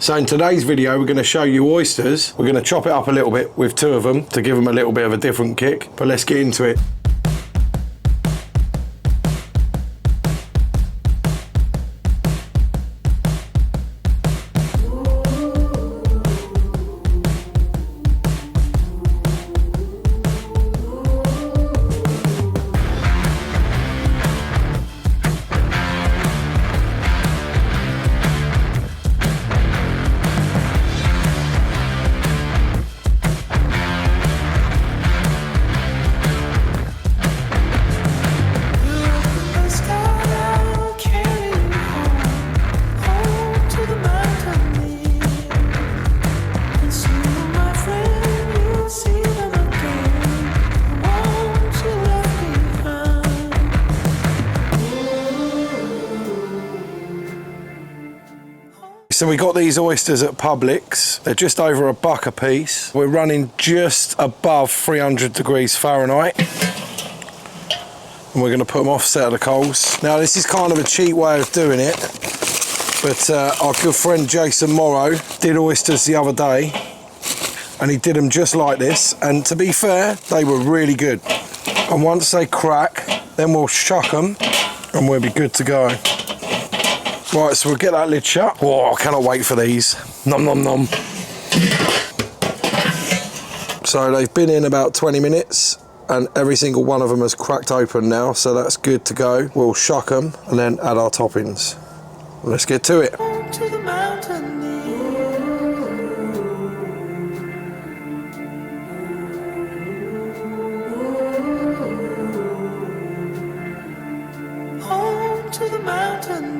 So in today's video, we're going to show you oysters. We're going to chop it up a little bit with two of them to give them a little bit of a different kick, but let's get into it. So we got these oysters at Publix. They're just over $1 a piece. We're running just above 300 degrees Fahrenheit. And we're going to put them offset of the coals. Now this is kind of a cheap way of doing it, but our good friend Jason Morrow did oysters the other day, and he did them just like this. And to be fair, they were really good. And once they crack, then we'll shuck them and we'll be good to go. Right, so we'll get that lid shut. Oh, I cannot wait for these. Nom nom nom. So they've been in about 20 minutes and every single one of them has cracked open now, so that's good to go. We'll shuck them and then add our toppings. Let's get to it. To the mountain. Home to the mountain.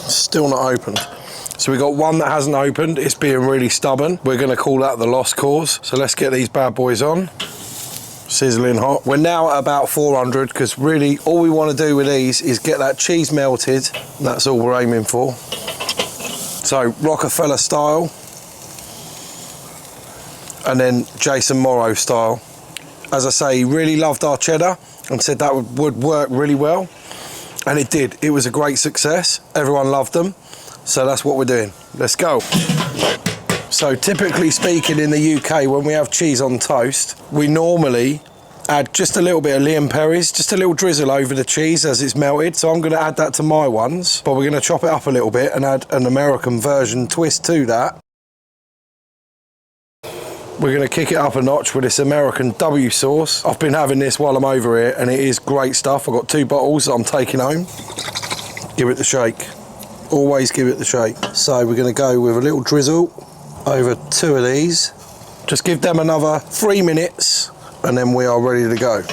Still not opened. So we got one that hasn't opened. It's being really stubborn. We're going to call that the lost cause. So let's get these bad boys on. Sizzling hot. We're now at about 400 because really all we want to do with these is get that cheese melted. That's all we're aiming for. So Rockefeller style and then Jason Morrow style. As I say, he really loved our cheddar and said that would work really well. And it did. It was a great success. Everyone loved them. So that's what we're doing. Let's go. So typically speaking in the UK, when we have cheese on toast, we normally add just a little bit of Liam Perry's, just a little drizzle over the cheese as it's melted. So I'm going to add that to my ones, but we're going to chop it up a little bit and add an American version twist to that. We're going to kick it up a notch with this American W sauce. I've been having this while I'm over here and it is great stuff. I've got 2 bottles that I'm taking home. Give it the shake. Always give it the shake. So we're going to go with a little drizzle over 2 of these. Just give them another 3 minutes and then we are ready to go.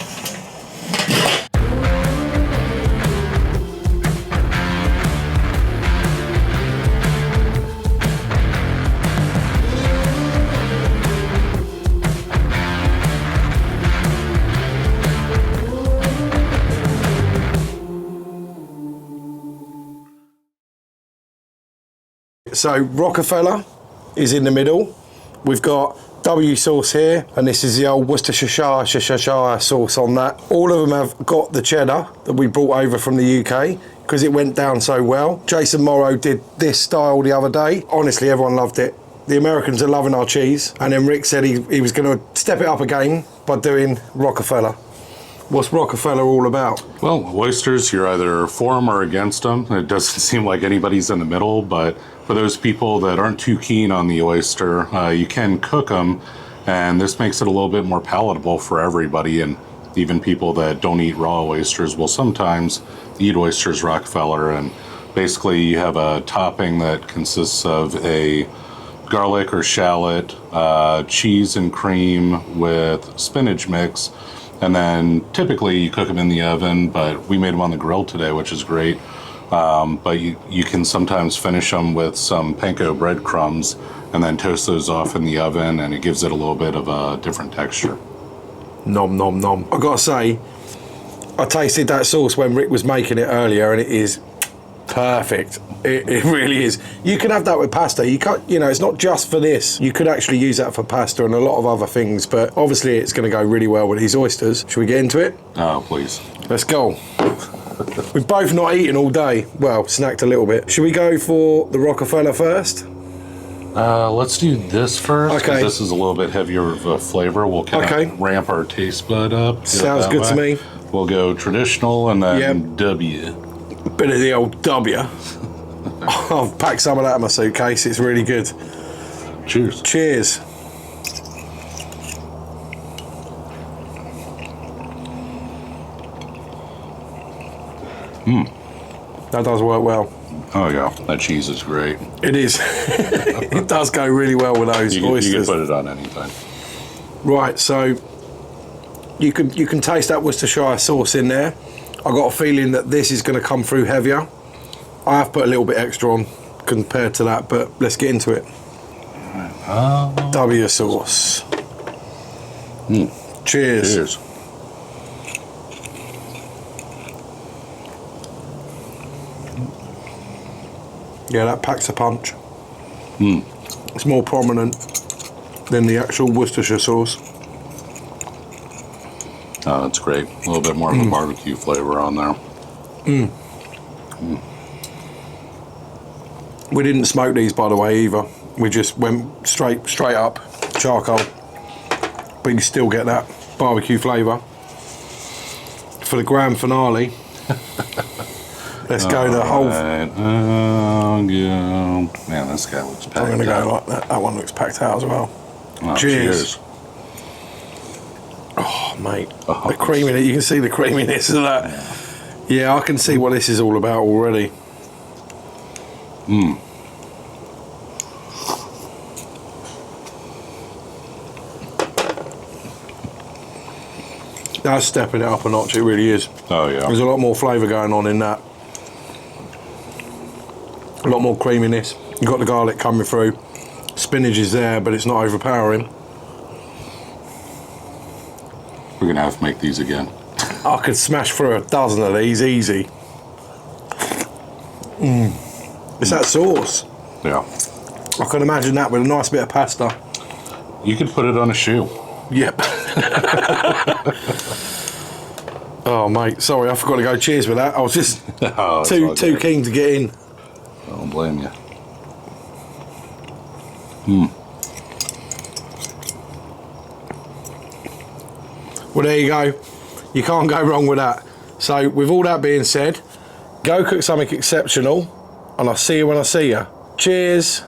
So Rockefeller is in the middle. We've got W sauce here, and this is the old Worcestershire sauce on that. All of them have got the cheddar that we brought over from the UK because it went down so well. Jason Morrow did this style the other day. Honestly, everyone loved it. The Americans are loving our cheese. And then Rick said he was going to step it up again by doing Rockefeller. What's Rockefeller all about? Well, oysters, you're either for them or against them. It doesn't seem like anybody's in the middle, but for those people that aren't too keen on the oyster, you can cook them, and this makes it a little bit more palatable for everybody. And even people that don't eat raw oysters will sometimes eat oysters Rockefeller. And basically you have a topping that consists of a garlic or shallot, cheese and cream with spinach mix. And then typically you cook them in the oven, but we made them on the grill today, which is great. But you can sometimes finish them with some panko breadcrumbs and then toast those off in the oven, and it gives it a little bit of a different texture. Nom, nom, nom. I've got to say, I tasted that sauce when Rick was making it earlier, and it is perfect. It really is. You can have that with pasta. You can't, you know, it's not just for this. You could actually use that for pasta and a lot of other things, but obviously it's going to go really well with these oysters. Should we get into it? Oh, please. Let's go. We've both not eaten all day. Well, snacked a little bit. Should we go for the Rockefeller first? Let's do this first. Okay. This is a little bit heavier of a flavor. We'll kind of ramp our taste bud up. Sounds good to me. We'll go traditional and then W. Bit of the old W. I've packed some of that in my suitcase. It's really good. Cheers. Cheers. That does work well. Oh yeah, that cheese is great. It is. It does go really well with those oysters. You can put it on anything. Right, so you can taste that Worcestershire sauce in there. I got a feeling that this is going to come through heavier. I have put a little bit extra on compared to that, but let's get into it. W sauce. Cheers. Cheers. Yeah, that packs a punch. It's more prominent than the actual Worcestershire sauce. Oh, that's great. A little bit more of a barbecue flavor on there. We didn't smoke these, by the way, either. We just went straight up charcoal, but you still get that barbecue flavour. For the grand finale, let's go the whole. Yeah. Man, this guy looks packed. I'm going to out. go like that. That one looks packed out as well. Oh, Cheers. Oh, mate, Oh. the creaminess. You can see the creaminess of that. Yeah, I can see what this is all about already. That's stepping it up a notch, it really is. Oh yeah. There's a lot more flavour going on in that. A lot more creaminess. You've got the garlic coming through. Spinach is there, but it's not overpowering. We're gonna have to make these again. I could smash through a dozen of these easy. It's that sauce. Yeah. I can imagine that with a nice bit of pasta. You could put it on a shoe. Yep. Oh, mate, sorry, I forgot to go cheers with that. I was just Oh, it's too all good. keen to get in. I don't blame you. Well, there you go. You can't go wrong with that. So, with all that being said, go cook something exceptional, and I'll see you when I see you. Cheers.